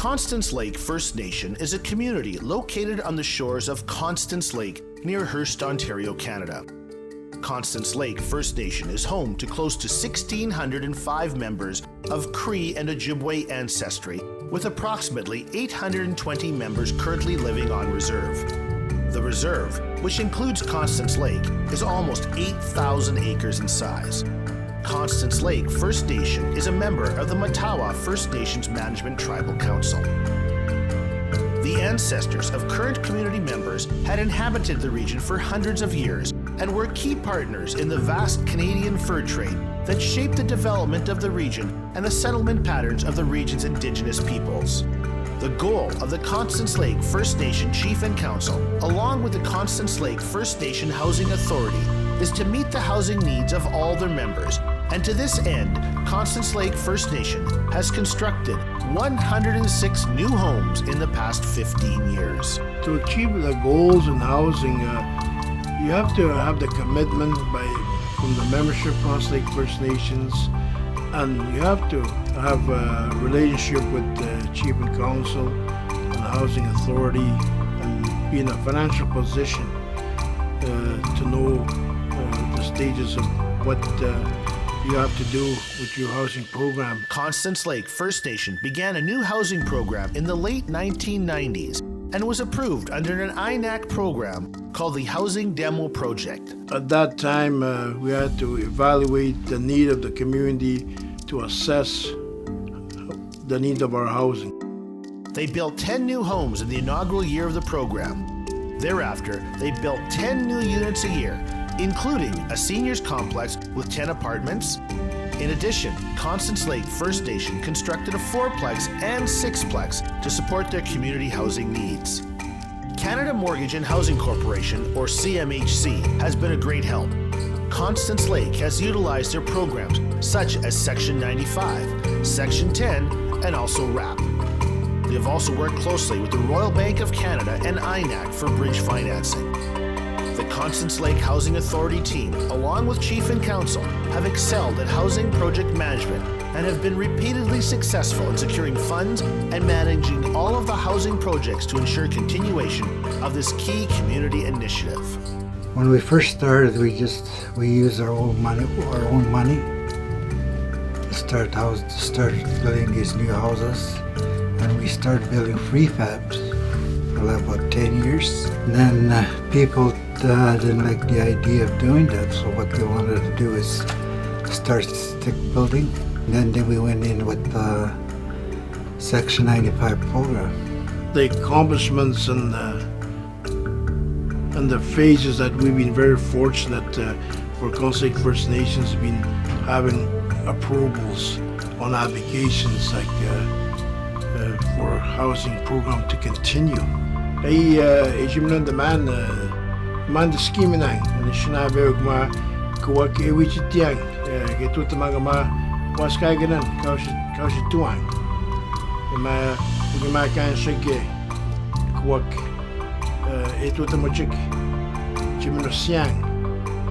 Constance Lake First Nation is a community located on the shores of Constance Lake near Hearst, Ontario, Canada. Constance Lake First Nation is home to close to 1,605 members of Cree and Ojibwe ancestry, with approximately 820 members currently living on reserve. The reserve, which includes Constance Lake, is almost 8,000 acres in size. Constance Lake First Nation is a member of the Matawa First Nations Management Tribal Council. The ancestors of current community members had inhabited the region for hundreds of years and were key partners in the vast Canadian fur trade that shaped the development of the region and the settlement patterns of the region's Indigenous peoples. The goal of the Constance Lake First Nation Chief and Council, along with the Constance Lake First Nation Housing Authority, is to meet the housing needs of all their members. And to this end, Constance Lake First Nation has constructed 106 new homes in the past 15 years. To achieve the goals in housing, you have to have the commitment from the membership of Constance Lake First Nations, and you have to have a relationship with the Chief and Council and the Housing Authority and be in a financial position to know the stages of what you have to do with your housing program. Constance Lake First Nation began a new housing program in the late 1990s and was approved under an INAC program called the Housing Demo Project. At that time, we had to evaluate the need of the community to assess the need of our housing. They built 10 new homes in the inaugural year of the program. Thereafter, they built 10 new units a year, including a seniors complex with 10 apartments. In addition, Constance Lake First Nation constructed a 4-plex and 6-plex to support their community housing needs. Canada Mortgage and Housing Corporation, or CMHC, has been a great help. Constance Lake has utilized their programs such as Section 95, Section 10, and also RAP. They have also worked closely with the Royal Bank of Canada and INAC for bridge financing. The Constance Lake Housing Authority team, along with Chief and Council, have excelled at housing project management and have been repeatedly successful in securing funds and managing all of the housing projects to ensure continuation of this key community initiative. When we first started, we used our own money to start building these new houses, and we started building prefabs for about 10 years. And then people didn't like the idea of doing that, so what they wanted to do is start stick building. And then we went in with the Section 95 program. The accomplishments and the phases that we've been very fortunate for Constance Lake First Nations have been having approvals on applications like for housing program to continue. Man the scheme nang and shina beug ma kuwak ewichitiang getu tamagama waskai ganan kaushi tuang ma ugima kan shige kuwak etu tamochik jimno siang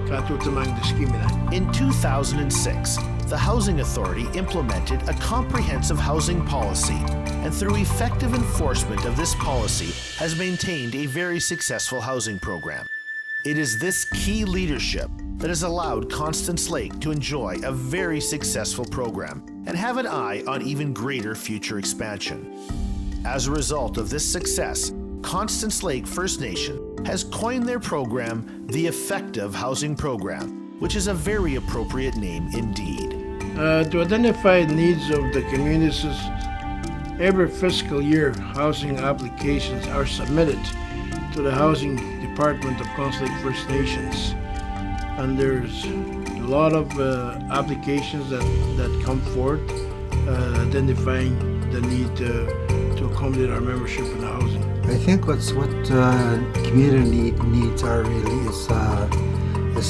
katu tamang the scheme nang. In 2006, the Housing Authority implemented a comprehensive housing policy, and through effective enforcement of this policy has maintained a very successful housing program. It is this key leadership that has allowed Constance Lake to enjoy a very successful program and have an eye on even greater future expansion. As a result of this success, Constance Lake First Nation has coined their program the Effective Housing Program, which is a very appropriate name indeed. To identify the needs of the communities, every fiscal year housing applications are submitted to the Housing Department of Constance Lake First Nations, and there's a lot of applications that come forth identifying the need to accommodate our membership in the housing. I think what community needs are really is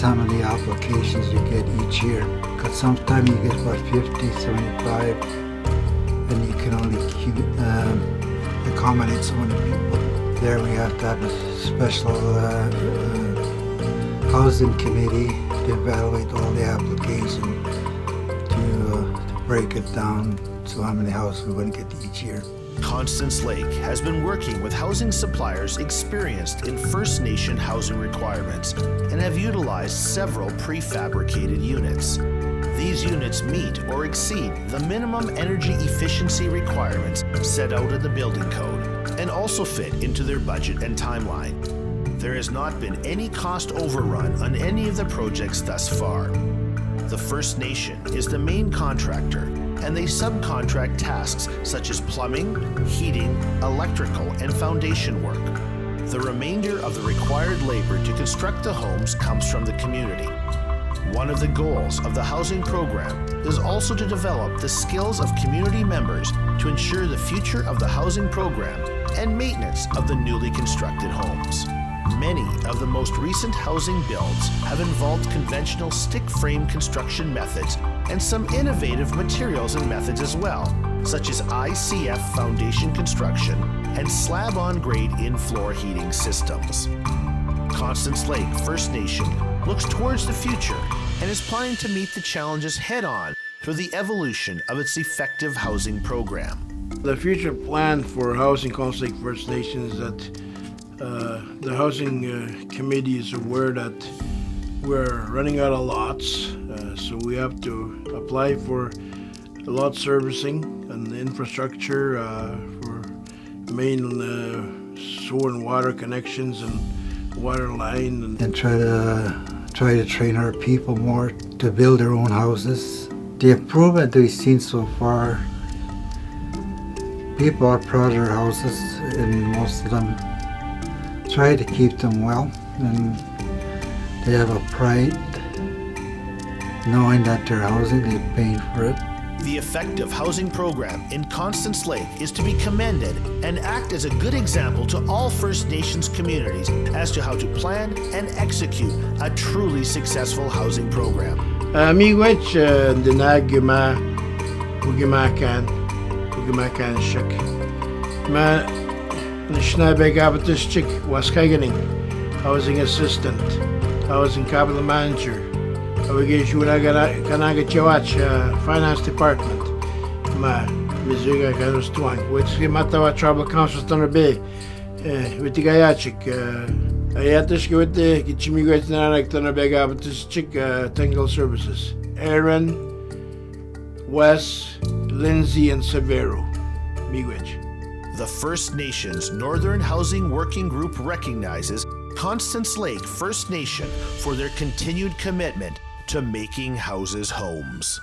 how many applications you get each year. Because sometimes you get about 50, 75, and you can only accommodate so many people. There we have to have a special housing committee to evaluate all the applications, to break it down to how many houses we're going to get each year. Constance Lake has been working with housing suppliers experienced in First Nation housing requirements and have utilized several prefabricated units. These units meet or exceed the minimum energy efficiency requirements set out in the building code and also fit into their budget and timeline. There has not been any cost overrun on any of the projects thus far. The First Nation is the main contractor, and they subcontract tasks such as plumbing, heating, electrical, and foundation work. The remainder of the required labor to construct the homes comes from the community. One of the goals of the housing program is also to develop the skills of community members to ensure the future of the housing program and maintenance of the newly constructed homes. Many of the most recent housing builds have involved conventional stick frame construction methods and some innovative materials and methods as well, such as ICF foundation construction and slab-on-grade in-floor heating systems. Constance Lake First Nation looks towards the future and is planning to meet the challenges head-on through the evolution of its effective housing program. The future plan for housing Constance Lake First Nation is that the housing committee is aware that we're running out of lots, so we have to apply for lot servicing and infrastructure for main sewer and water connections and water line, and try to train our people more to build their own houses. The improvement we've seen so far, people are proud of their houses, and most of them try to keep them well, and they have a pride knowing that they're housing, they're paying for it. The effective housing program in Constance Lake is to be commended and act as a good example to all First Nations communities as to how to plan and execute a truly successful housing program. Miigwech dinagima ugimakan shik. Ma Nishnabeg Abatishchik was Kaganing, housing assistant, housing capital manager. Kanaga Chawach, finance department. Ma Mizuga Ganos Twang, which Matawa Tribal Council Thunder Bay, with the Gayachik. Ayatish with the Gichimigate Nanak Thunder Bay Abatishchik, technical services. Aaron, Wes, Lindsay, and Severo. Miigwech. The First Nations Northern Housing Working Group recognizes Constance Lake First Nation for their continued commitment to making houses homes.